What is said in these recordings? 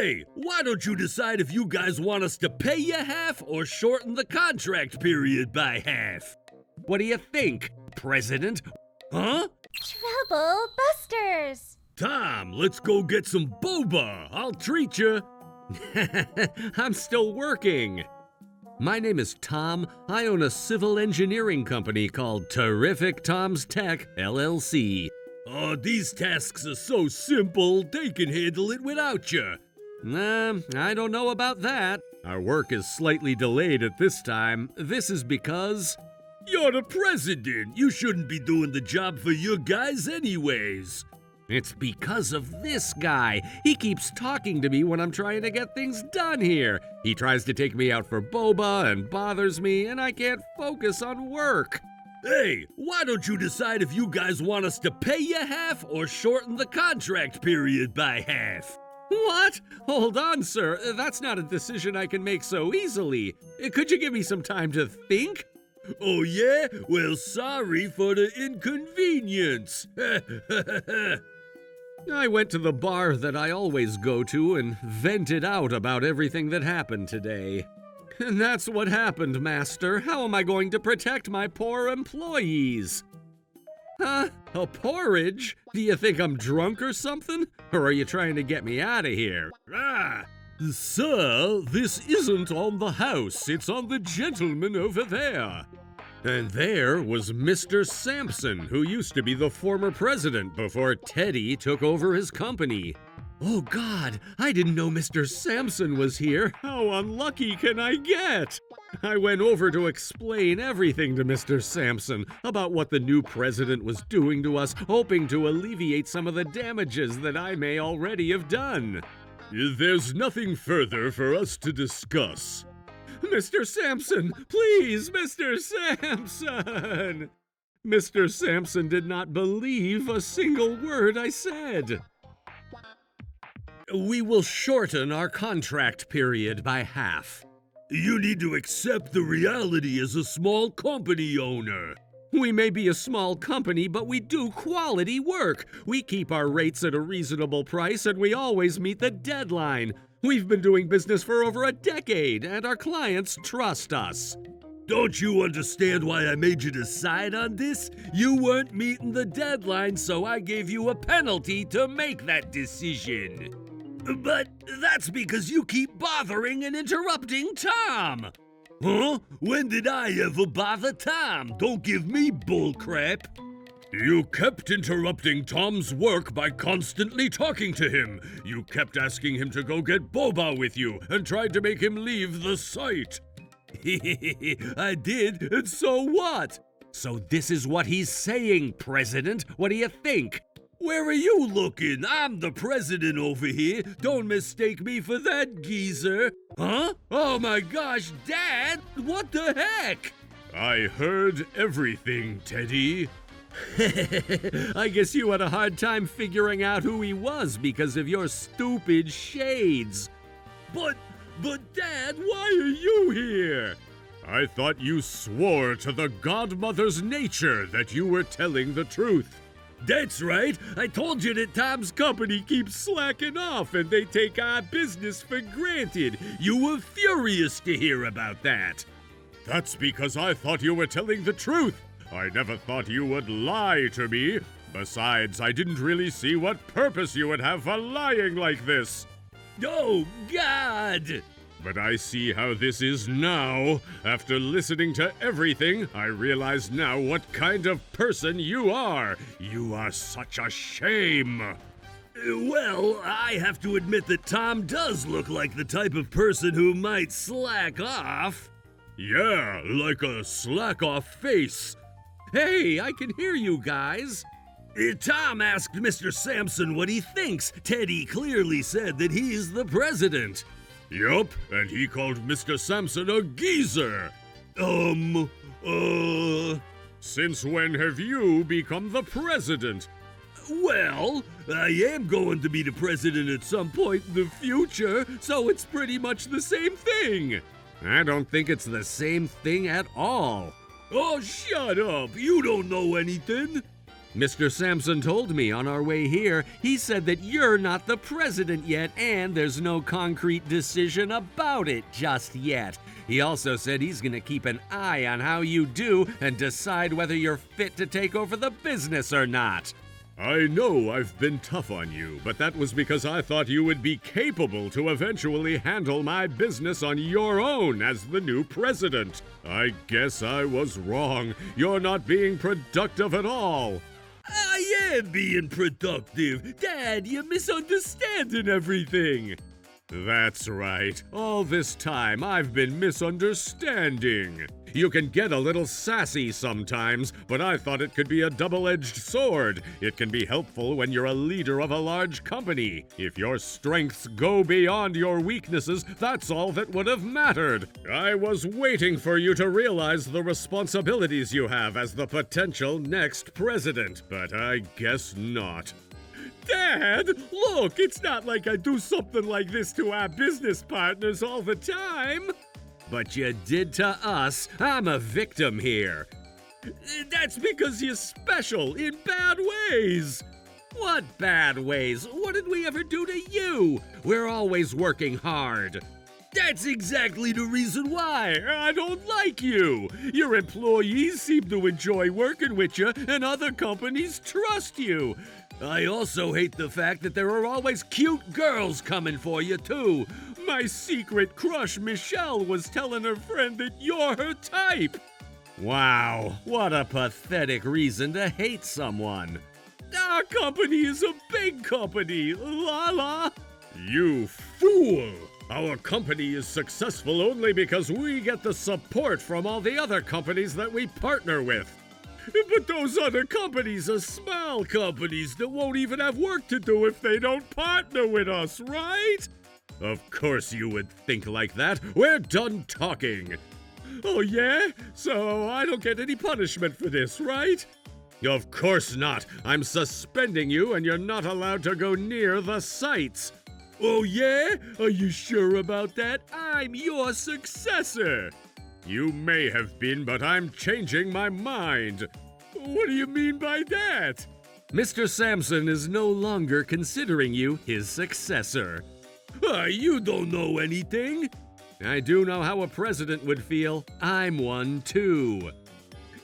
Hey, why don't you decide if you guys want us to pay you half or shorten the contract period by half? What do you think, President? Huh? Trouble Busters! Tom, let's go get some boba. I'll treat you. I'm still working. My name is Tom. I own a civil engineering company called Terrific Tom's Tech, LLC. Oh, these tasks are so simple, they can handle it without you. I don't know about that. Our work is slightly delayed at this time. This is because you're the president. You shouldn't be doing the job for your guys anyways. It's because of this guy. He keeps talking to me when I'm trying to get things done here. He tries to take me out for boba and bothers me, and I can't focus on work. Hey, why don't you decide if you guys want us to pay you half or shorten the contract period by half? What? Hold on, sir. That's not a decision I can make so easily. Could you give me some time to think? Oh, yeah? Well, sorry for the inconvenience. I went to the bar that I always go to and vented out about everything that happened today. And that's what happened, Master. How am I going to protect my poor employees? Huh? A porridge? Do you think I'm drunk or something? Or are you trying to get me out of here? Sir, this isn't on the house. It's on the gentleman over there. And there was Mr. Sampson, who used to be the former president before Teddy took over his company. Oh God, I didn't know Mr. Sampson was here. How unlucky can I get? I went over to explain everything to Mr. Sampson about what the new president was doing to us, hoping to alleviate some of the damages that I may already have done. There's nothing further for us to discuss. Mr. Sampson, please, Mr. Sampson! Mr. Sampson did not believe a single word I said. We will shorten our contract period by half. You need to accept the reality as a small company owner. We may be a small company, but we do quality work. We keep our rates at a reasonable price, and we always meet the deadline. We've been doing business for over a decade, and our clients trust us. Don't you understand why I made you decide on this? You weren't meeting the deadline, so I gave you a penalty to make that decision. But that's because you keep bothering and interrupting Tom. Huh? When did I ever bother Tom? Don't give me bullcrap. You kept interrupting Tom's work by constantly talking to him. You kept asking him to go get boba with you and tried to make him leave the site. I did, and so what? So this is what he's saying, President. What do you think? Where are you looking? I'm the president over here. Don't mistake me for that geezer. Huh? Oh my gosh, Dad! What the heck? I heard everything, Teddy. I guess you had a hard time figuring out who he was because of your stupid shades. But Dad, why are you here? I thought you swore to the godmother's nature that you were telling the truth. That's right. I told you that Tom's company keeps slacking off and they take our business for granted. You were furious to hear about that. That's because I thought you were telling the truth. I never thought you would lie to me. Besides, I didn't really see what purpose you would have for lying like this. Oh, God! But I see how this is now. After listening to everything, I realize now what kind of person you are. You are such a shame. Well, I have to admit that Tom does look like the type of person who might slack off. Yeah, like a slack-off face. Hey, I can hear you guys. Tom asked Mr. Sampson what he thinks. Teddy clearly said that he's the president. Yup, and he called Mr. Sampson a geezer. Since when have you become the president? Well, I am going to be the president at some point in the future, so it's pretty much the same thing. I don't think it's the same thing at all. Oh, shut up. You don't know anything. Mr. Sampson told me on our way here, he said that you're not the president yet and there's no concrete decision about it just yet. He also said he's gonna keep an eye on how you do and decide whether you're fit to take over the business or not. I know I've been tough on you, but that was because I thought you would be capable to eventually handle my business on your own as the new president. I guess I was wrong. You're not being productive at all. I am being productive. Dad, you're misunderstanding everything. That's right. All this time I've been misunderstanding. You can get a little sassy sometimes, but I thought it could be a double-edged sword. It can be helpful when you're a leader of a large company. If your strengths go beyond your weaknesses, that's all that would have mattered. I was waiting for you to realize the responsibilities you have as the potential next president, but I guess not. Dad, look, it's not like I do something like this to our business partners all the time. But you did to us. I'm a victim here. That's because you're special in bad ways. What bad ways? What did we ever do to you? We're always working hard. That's exactly the reason why I don't like you. Your employees seem to enjoy working with you, and other companies trust you. I also hate the fact that there are always cute girls coming for you, too. My secret crush, Michelle, was telling her friend that you're her type. Wow, what a pathetic reason to hate someone. Our company is a big company, la. You fool! Our company is successful only because we get the support from all the other companies that we partner with. But those other companies are small companies that won't even have work to do if they don't partner with us, right? Of course you would think like that. We're done talking. Oh yeah? So I don't get any punishment for this, right? Of course not. I'm suspending you and you're not allowed to go near the sites. Oh yeah? Are you sure about that? I'm your successor. You may have been, but I'm changing my mind. What do you mean by that? Mr. Sampson is no longer considering you his successor. You don't know anything. I do know how a president would feel. I'm one too.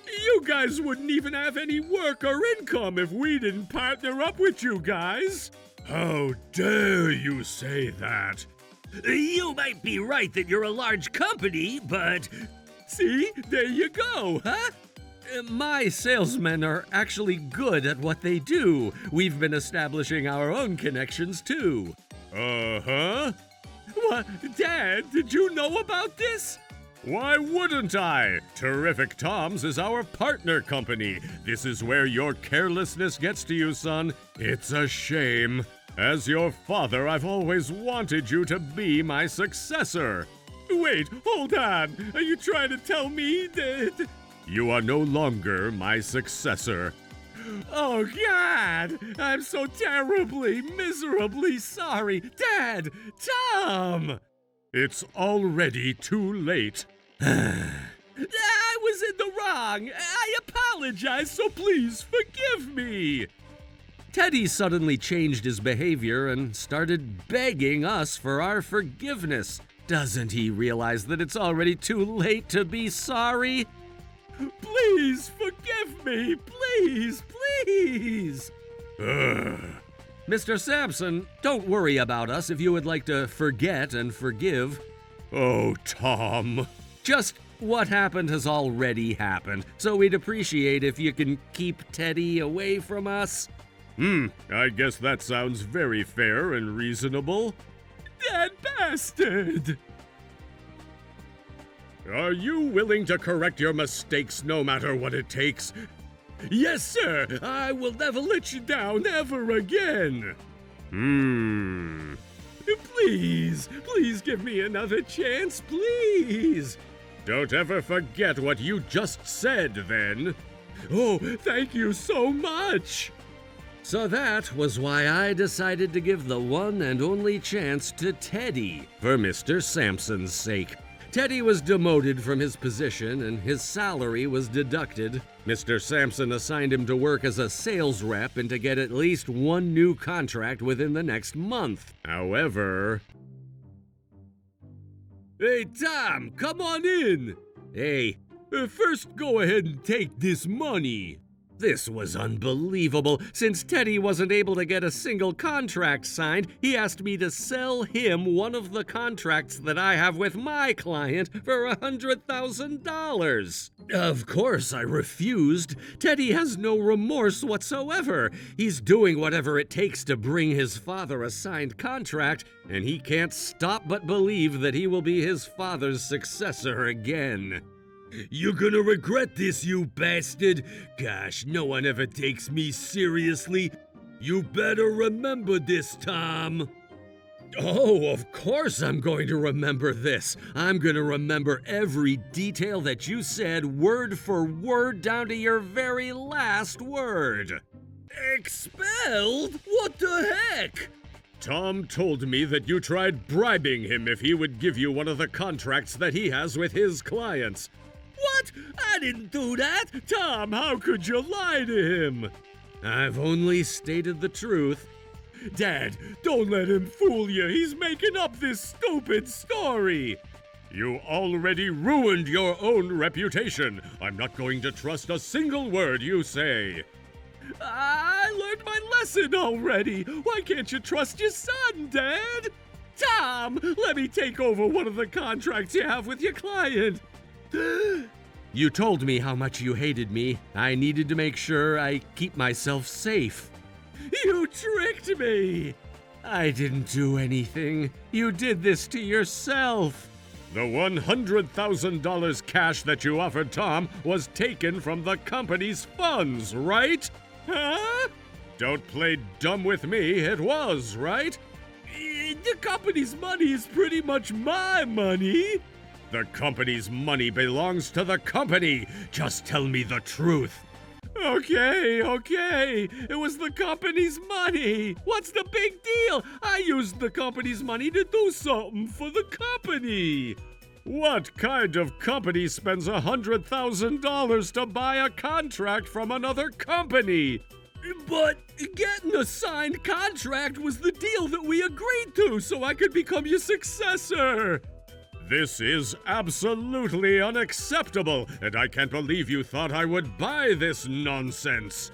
You guys wouldn't even have any work or income if we didn't partner up with you guys. How dare you say that? You might be right that you're a large company, but... See? There you go, huh? My salesmen are actually good at what they do. We've been establishing our own connections, too. Uh-huh? What? Dad, did you know about this? Why wouldn't I? Terrific Tom's is our partner company. This is where your carelessness gets to you, son. It's a shame. As your father, I've always wanted you to be my successor. Wait, hold on. Are you trying to tell me that... You are no longer my successor. Oh, God! I'm so terribly, miserably sorry. Dad! Tom! It's already too late. I was in the wrong. I apologize, so please forgive me. Teddy suddenly changed his behavior and started begging us for our forgiveness. Doesn't he realize that it's already too late to be sorry? Please forgive me, please. Mr. Sampson, don't worry about us if you would like to forget and forgive. Oh, Tom. Just what happened has already happened, so we'd appreciate if you can keep Teddy away from us. I guess that sounds very fair and reasonable. That bastard! Are you willing to correct your mistakes no matter what it takes? Yes, sir. I will never let you down ever again. Please give me another chance, please. Don't ever forget what you just said, then. Oh, thank you so much. So that was why I decided to give the one and only chance to Teddy, for Mr. Sampson's sake. Teddy was demoted from his position and his salary was deducted. Mr. Sampson assigned him to work as a sales rep and to get at least one new contract within the next month. However... Hey, Tom, come on in! Hey, first go ahead and take this money. This was unbelievable. Since Teddy wasn't able to get a single contract signed, he asked me to sell him one of the contracts that I have with my client for $100,000. Of course, I refused. Teddy has no remorse whatsoever. He's doing whatever it takes to bring his father a signed contract, and he can't stop but believe that he will be his father's successor again. You're gonna regret this, you bastard! Gosh, no one ever takes me seriously. You better remember this, Tom. Oh, of course I'm going to remember this. I'm gonna remember every detail that you said, word for word, down to your very last word. Expelled? What the heck? Tom told me that you tried bribing him if he would give you one of the contracts that he has with his clients. What? I didn't do that! Tom, how could you lie to him? I've only stated the truth. Dad, don't let him fool you. He's making up this stupid story. You already ruined your own reputation. I'm not going to trust a single word you say. I learned my lesson already. Why can't you trust your son, Dad? Tom, let me take over one of the contracts you have with your client. You told me how much you hated me. I needed to make sure I keep myself safe. You tricked me! I didn't do anything. You did this to yourself. The $100,000 cash that you offered Tom was taken from the company's funds, right? Huh? Don't play dumb with me, it was, right? The company's money is pretty much my money. The company's money belongs to the company. Just tell me the truth. Okay. It was the company's money. What's the big deal? I used the company's money to do something for the company. What kind of company spends $100,000 to buy a contract from another company? But getting a signed contract was the deal that we agreed to so I could become your successor. This is absolutely unacceptable, and I can't believe you thought I would buy this nonsense.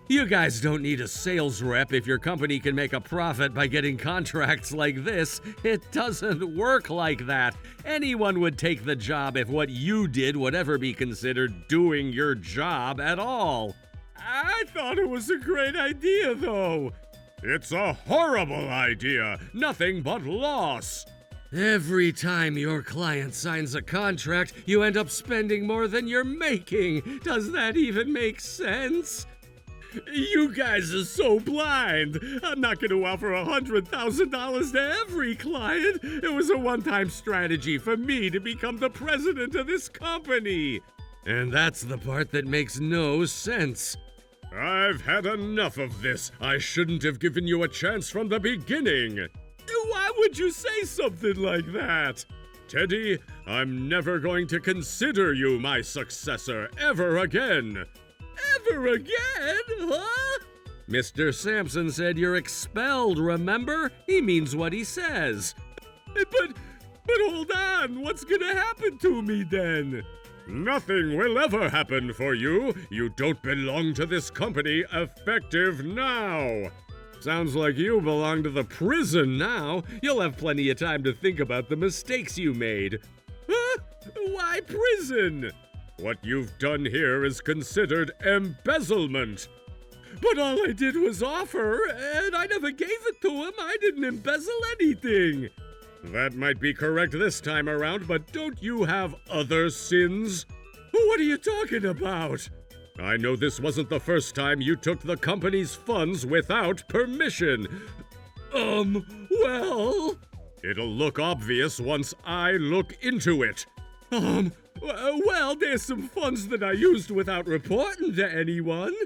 You guys don't need a sales rep if your company can make a profit by getting contracts like this. It doesn't work like that. Anyone would take the job if what you did would ever be considered doing your job at all. I thought it was a great idea, though. It's a horrible idea. Nothing but loss. Every time your client signs a contract, you end up spending more than you're making. Does that even make sense? You guys are so blind. I'm not going to offer $100,000 to every client. It was a one-time strategy for me to become the president of this company. And that's the part that makes no sense. I've had enough of this. I shouldn't have given you a chance from the beginning. Why would you say something like that? Teddy, I'm never going to consider you my successor ever again. Ever again? Huh? Mr. Sampson said you're expelled, remember? He means what he says. But hold on, what's gonna happen to me then? Nothing will ever happen for you. You don't belong to this company effective now. Sounds like you belong to the prison now. You'll have plenty of time to think about the mistakes you made. Huh? Why prison? What you've done here is considered embezzlement. But all I did was offer, and I never gave it to him. I didn't embezzle anything. That might be correct this time around, but don't you have other sins? What are you talking about? I know this wasn't the first time you took the company's funds without permission. Well... It'll look obvious once I look into it. Well, there's some funds that I used without reporting to anyone.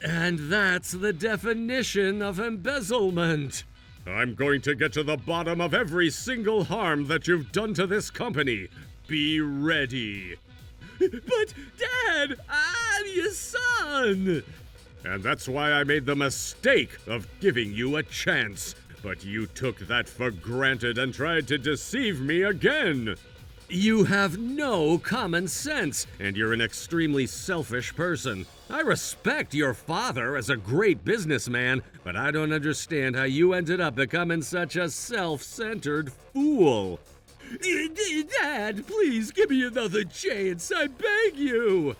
And that's the definition of embezzlement. I'm going to get to the bottom of every single harm that you've done to this company. be ready. But, Dad, I'm your son! And that's why I made the mistake of giving you a chance. But you took that for granted and tried to deceive me again. You have no common sense, and you're an extremely selfish person. I respect your father as a great businessman, but I don't understand how you ended up becoming such a self-centered fool. Dad, please give me another chance, I beg you.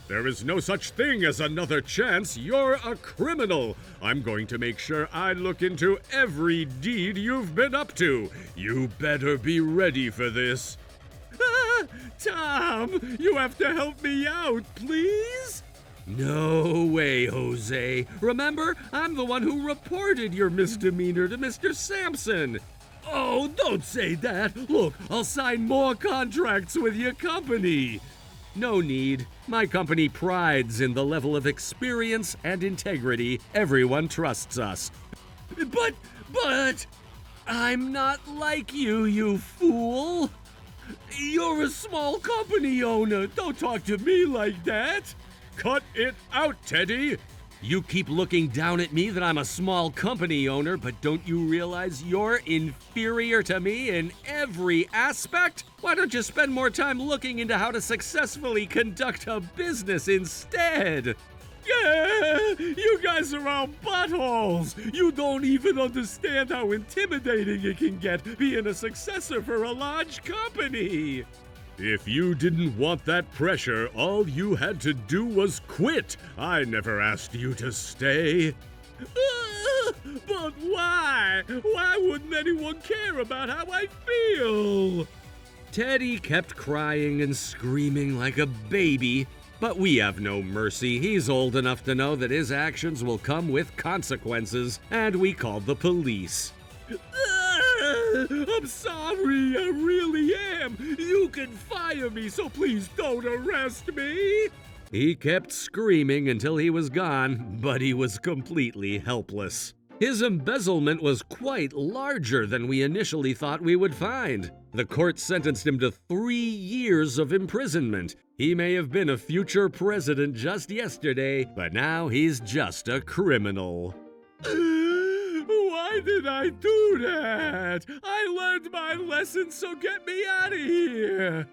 There is no such thing as another chance. You're a criminal. I'm going to make sure I look into every deed you've been up to. You better be ready for this. Tom, you have to help me out, please? No way, Jose. Remember, I'm the one who reported your misdemeanor to Mr. Sampson. Oh, don't say that. Look, I'll sign more contracts with your company. No need. My company prides in the level of experience and integrity. Everyone trusts us. But, I'm not like you, you fool. You're a small company owner. Don't talk to me like that. Cut it out, Teddy. You keep looking down at me that I'm a small company owner, but don't you realize you're inferior to me in every aspect? Why don't you spend more time looking into how to successfully conduct a business instead? Yeah, you guys are all buttholes. You don't even understand how intimidating it can get being a successor for a large company. If you didn't want that pressure, all you had to do was quit. I never asked you to stay. But why? Why wouldn't anyone care about how I feel? Teddy kept crying and screaming like a baby, but we have no mercy. He's old enough to know that his actions will come with consequences, and we called the police. I'm sorry, I really am. You can fire me, so please don't arrest me. He kept screaming until he was gone, but he was completely helpless. His embezzlement was quite larger than we initially thought we would find. The court sentenced him to 3 years of imprisonment. He may have been a future president just yesterday, but now he's just a criminal. Why did I do that? I learned my lesson, so get me out of here.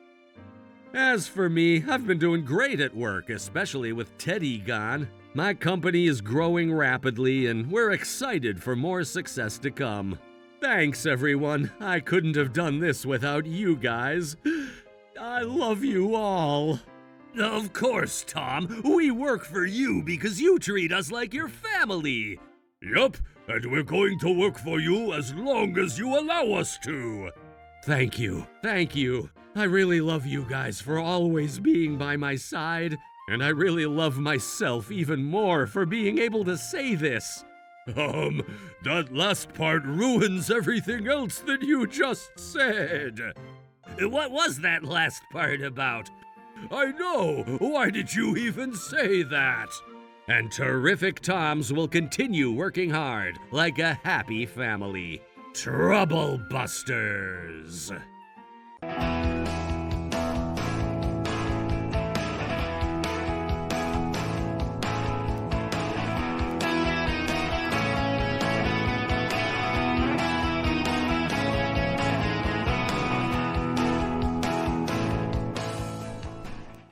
As for me, I've been doing great at work, especially with Teddy gone. My company is growing rapidly, and we're excited for more success to come. Thanks, everyone. I couldn't have done this without you guys. I love you all. Of course, Tom. We work for you because you treat us like your family. Yup, and we're going to work for you as long as you allow us to. Thank you. Thank you. I really love you guys for always being by my side, and I really love myself even more for being able to say this. That last part ruins everything else that you just said. What was that last part about? I know. Why did you even say that? And Terrific Toms will continue working hard like a happy family. Trouble Busters!